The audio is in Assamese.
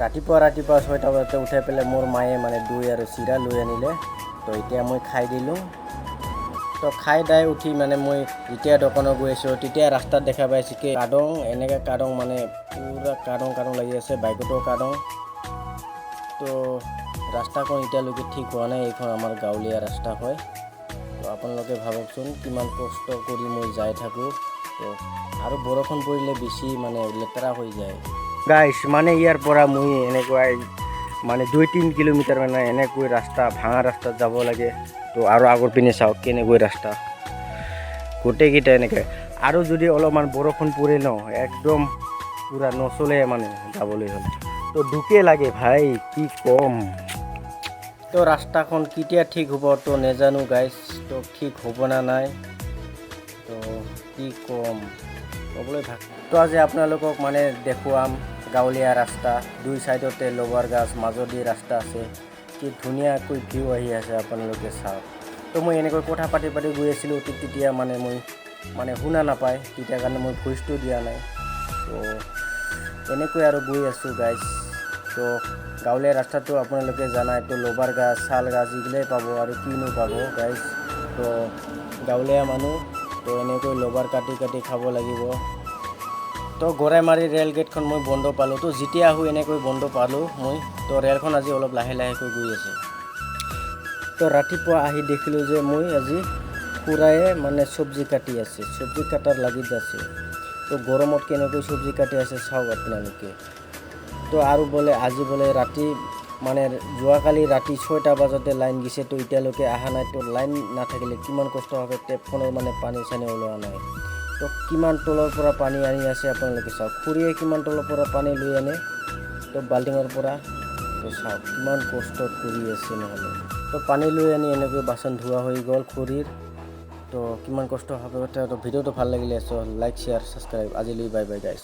ৰাতিপুৱা 6টা বজাতে উঠাই পেলাই মোৰ মায়ে মানে দৈ আৰু চিৰা লৈ আনিলে। তো এতিয়া মই খাই দিলোঁ। তো খাই দাই উঠি মানে মই যেতিয়া দোকানত গৈ আছোঁ তেতিয়া ৰাস্তাত দেখা পাইছোঁ কি কাদং এনেকৈ কাদং মানে পুৰা কাদং লাগি আছে, বাইকতো কাদং। তো ৰাস্তাখন এতিয়ালৈকে ঠিক হোৱা নাই। এইখন আমাৰ গাঁৱলীয়া ৰাস্তা হয়। তো আপোনালোকে ভাবকচোন কিমান কষ্ট কৰি মই যাই থাকোঁ। তো আৰু বৰষুণ পৰিলে বেছি মানে লেতেৰা হৈ যায় গাইছ। মানে ইয়াৰ পৰা মই এনেকুৱাই মানে 2-3 কিলোমিটাৰ মানে এনেকৈ ৰাস্তা ভাঙা ৰাস্তাত যাব লাগে। তো আৰু আগৰ পিনে চাওক কেনেকৈ ৰাস্তা গোটেইকেইটা এনেকৈ। আৰু যদি অলপমান বৰষুণ পৰে ন একদম পুৰা নচলে মানে যাবলৈ হ'লে। তো দুখে লাগে ভাই, কি কম। তো ৰাস্তাখন কেতিয়া ঠিক হ'ব তো নাজানো গাইছ। তো ঠিক হ'ব না নাই তো কি কম ক'বলৈ ভাগ। তো আজি আপোনালোকক মানে দেখুৱাম গাঁৱলীয়া ৰাস্তা, দুই চাইডতে লবাৰ গাছ, মাজদি ৰাস্তা আছে। কি ধুনীয়াকৈ ভিউ আহি আছে আপোনালোকে চাওক। তো মই এনেকৈ কথা পাতি গৈ আছিলোঁ। তেতিয়া মই শুনা নাপায়, তেতিয়া কাৰণে মই ভইচটো দিয়া নাই। তো এনেকৈ আৰু গৈ আছোঁ গাইছ। তো গাঁৱলীয়া ৰাস্তাটো আপোনালোকে জানাই, তো লবাৰ গাছ, শাল গাছ এইগিলাই পাব আৰু কিনো পাব গাইছ। তো গাঁৱলীয়া মানুহ তো এনেকৈ লবাৰ কাটি খাব লাগিব। তো গৰাইমাৰী ৰেল গেটখন মই বন্ধ পালোঁ। তো যেতিয়া আহোঁ এনেকৈ বন্ধ পালোঁ মই। তো ৰেলখন আজি অলপ লাহেকৈ গৈ আছে। তো ৰাতিপুৱা আহি দেখিলোঁ যে মই আজি খুৰায়ে মানে চব্জি কাটি আছে, চব্জি কাটাৰ লাগি আছে। তো গৰমত কেনেকৈ চব্জি কাটি আছে চাওক আপোনালোকে। তো আৰু বোলে আজি বোলে ৰাতি মানে যোৱাকালি ৰাতি 6টা বজাতে লাইন গৈছে। তো এতিয়ালৈকে অহা নাই। তো লাইন নাথাকিলে কিমান কষ্ট হবে, টেপখনৰ মানে পানী চানী ওলোৱা নাই। তো কিমান তলৰ পৰা পানী আনি আছে আপোনালোকে চাওক। খুৰীয়ে কিমান তলৰ পৰা পানী লৈ আনে তো বাল্টিঙৰ পৰা। তো চাওক কিমান কষ্টত কৰি আছে নহ'লে। তো পানী লৈ আনি এনেকৈ বাচন ধোৱা হৈ গ'ল খুৰীৰ। তো কিমান কষ্ট হবে। তো ভিডিঅ'টো ভাল লাগিলে লাইক, শ্বেয়াৰ, ছাবস্ক্ৰাইব। আজিলৈ বাই বাই গাইছ।